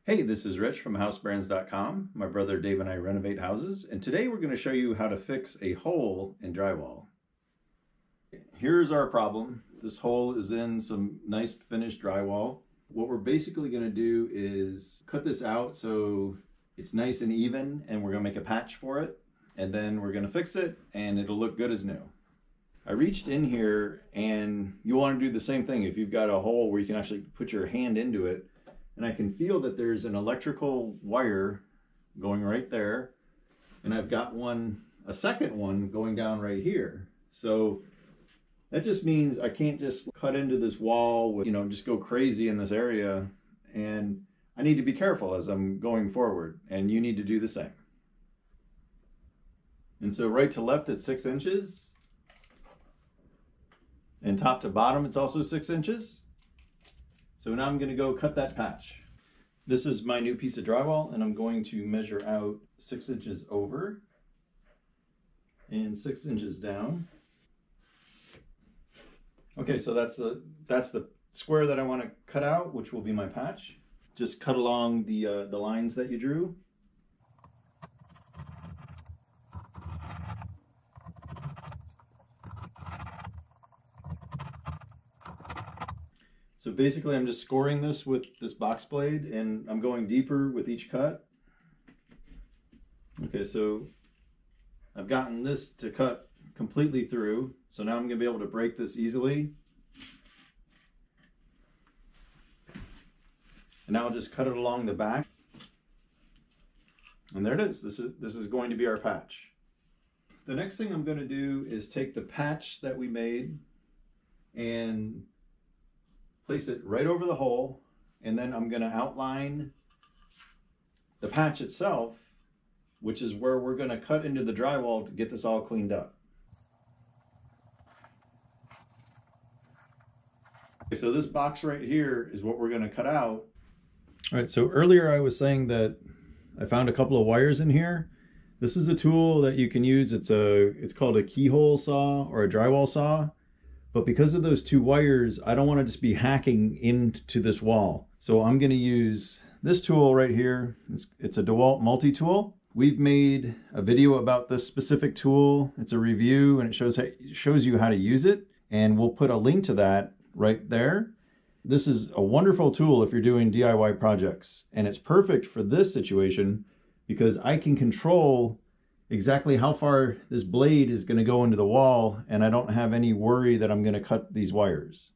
Hey, this is Rich from housebrands.com. My brother Dave and I renovate houses, and today we're going to show you how to fix a hole in drywall. Here's our problem. This hole is in some nice finished drywall. What we're basically going to do is cut this out so it's nice and even, and we're going to make a patch for it, and then we're going to fix it and it'll look good as new. I reached in here, and you want to do the same thing if you've got a hole where you can actually put your hand into it. And I can feel that there's an electrical wire going right there. And I've got a second one going down right here. So that just means I can't just cut into this wall with, just go crazy in this area. And I need to be careful as I'm going forward, and you need to do the same. And so right to left, it's 6 inches. And top to bottom, it's also 6 inches. So now I'm going to go cut that patch. This is my new piece of drywall, and I'm going to measure out 6 inches over and 6 inches down. Okay, so that's the square that I want to cut out, which will be my patch. Just cut along the lines that you drew. So basically I'm just scoring this with this box blade, and I'm going deeper with each cut. Okay, so I've gotten this to cut completely through. So now I'm gonna be able to break this easily. And now I'll just cut it along the back. And there it is. This is going to be our patch. The next thing I'm gonna do is take the patch that we made and place it right over the hole, and then I'm going to outline the patch itself, which is where we're going to cut into the drywall to get this all cleaned up. Okay, so this box right here is what we're going to cut out. All right, so earlier I was saying that I found a couple of wires in here. This is a tool that you can use. It's called a keyhole saw or a drywall saw. But because of those 2 wires, I don't want to just be hacking into this wall. So I'm going to use this tool right here. It's a DeWalt multi-tool. We've made a video about this specific tool. It's a review, and it shows you how to use it. And we'll put a link to that right there. This is a wonderful tool if you're doing DIY projects. And it's perfect for this situation because I can control exactly how far this blade is going to go into the wall, and I don't have any worry that I'm going to cut these wires.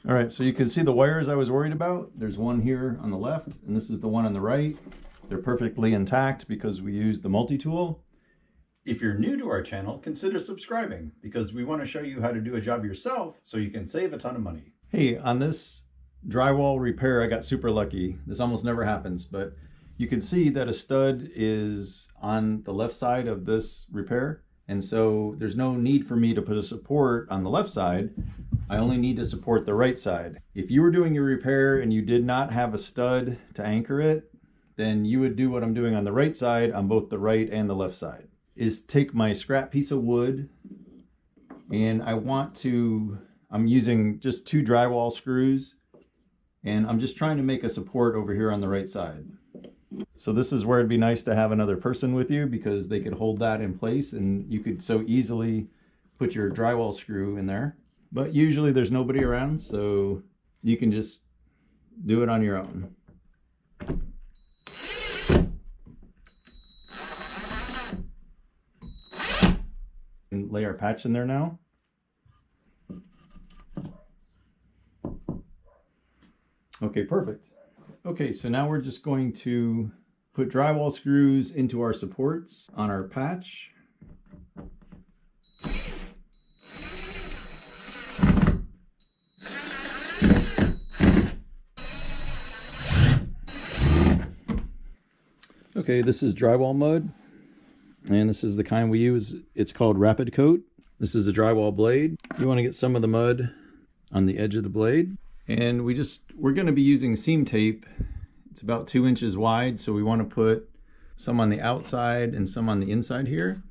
All right, so you can see the wires I was worried about. There's one here on the left, and this is the one on the right. They're perfectly intact because we used the multi-tool. If you're new to our channel, consider subscribing because we want to show you how to do a job yourself so you can save a ton of money. Hey, on this drywall repair, I got super lucky. This almost never happens, but you can see that a stud is on the left side of this repair. And so there's no need for me to put a support on the left side. I only need to support the right side. If you were doing your repair and you did not have a stud to anchor it, then you would do what I'm doing on the right side on both the right and the left side. Is take my scrap piece of wood, and I'm using just 2 drywall screws, and I'm just trying to make a support over here on the right side. So this is where it'd be nice to have another person with you because they could hold that in place, and you could so easily put your drywall screw in there. But usually there's nobody around, so you can just do it on your own. And lay our patch in there now. Okay, perfect. Okay, so now we're just going to put drywall screws into our supports on our patch. Okay, this is drywall mud, and this is the kind we use. It's called Rapid Coat. This is a drywall blade. You want to get some of the mud on the edge of the blade, And we're going to be using seam tape. It's about 2 inches wide, so we want to put some on the outside and some on the inside here.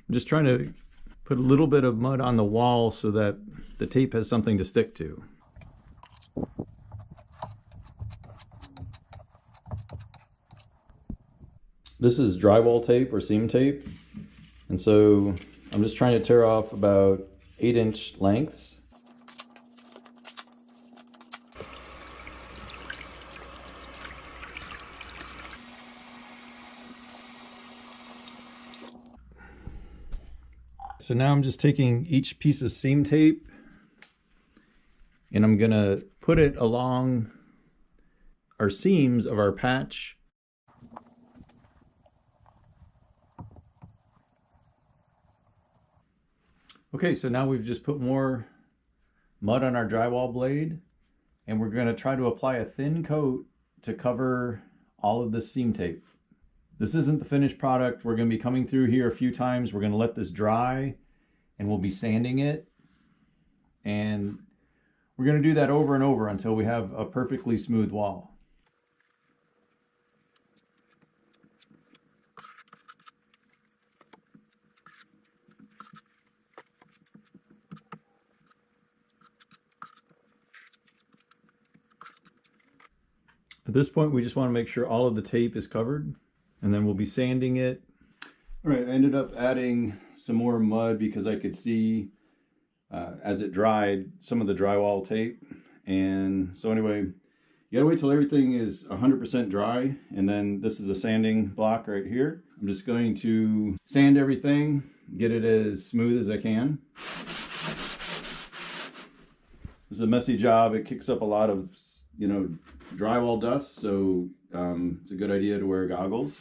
I'm just trying to put a little bit of mud on the wall so that the tape has something to stick to. This is drywall tape or seam tape, and so I'm just trying to tear off about 8-inch lengths. So now I'm just taking each piece of seam tape and I'm gonna put it along our seams of our patch. Okay, so now we've just put more mud on our drywall blade, and we're gonna try to apply a thin coat to cover all of this seam tape. This isn't the finished product. We're going to be coming through here a few times. We're going to let this dry and we'll be sanding it. And we're going to do that over and over until we have a perfectly smooth wall. At this point, we just want to make sure all of the tape is covered, and then we'll be sanding it. All right, I ended up adding some more mud because I could see as it dried some of the drywall tape. And so anyway, you gotta wait till everything is 100% dry, and then this is a sanding block right here. I'm just going to sand everything, get it as smooth as I can. This is a messy job. It kicks up a lot of, drywall dust, so it's a good idea to wear goggles.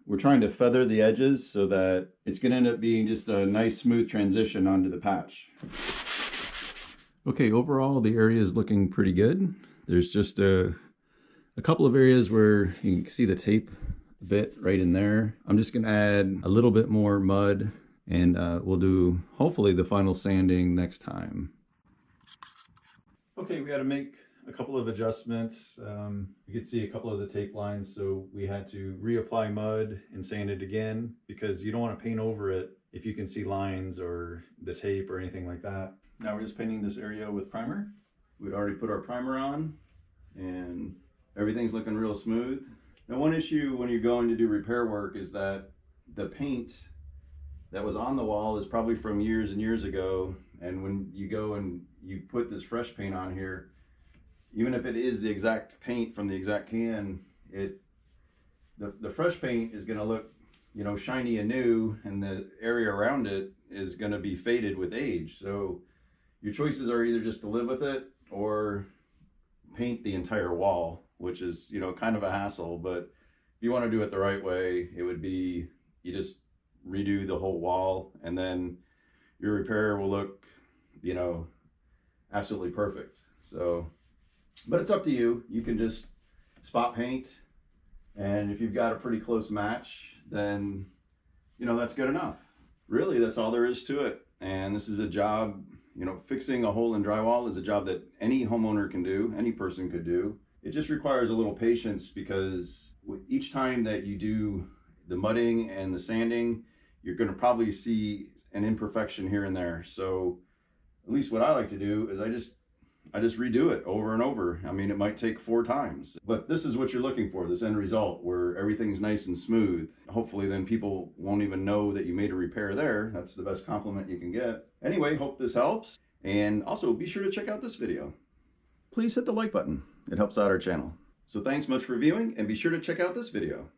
We're trying to feather the edges so that it's going to end up being just a nice smooth transition onto the patch. Okay, overall the area is looking pretty good. There's just a couple of areas where you can see the tape a bit right in there. I'm just going to add a little bit more mud, and we'll do hopefully the final sanding next time. Okay, we had to make a couple of adjustments. You could see a couple of the tape lines, so we had to reapply mud and sand it again because you don't want to paint over it if you can see lines or the tape or anything like that. Now we're just painting this area with primer. We'd already put our primer on and everything's looking real smooth. Now, one issue when you're going to do repair work is that the paint that was on the wall is probably from years and years ago, and when you go and you put this fresh paint on here, even if it is the exact paint from the exact can, the fresh paint is going to look, shiny and new, and the area around it is going to be faded with age. So your choices are either just to live with it or paint the entire wall, which is, kind of a hassle. But if you want to do it the right way, it would be you just redo the whole wall, and then your repair will look, absolutely perfect. So, but it's up to you. You can just spot paint, and if you've got a pretty close match, then that's good enough. Really, that's all there is to it. And this is a job, fixing a hole in drywall is a job that any homeowner can do, any person could do. It just requires a little patience, because with each time that you do the mudding and the sanding, you're going to probably see an imperfection here and there. So at least what I like to do is I just redo it over and over. I mean, it might take 4 times, but this is what you're looking for, this end result where everything's nice and smooth. Hopefully then people won't even know that you made a repair there. That's the best compliment you can get. Anyway, hope this helps. And also be sure to check out this video. Please hit the like button. It helps out our channel. So thanks much for viewing, and be sure to check out this video.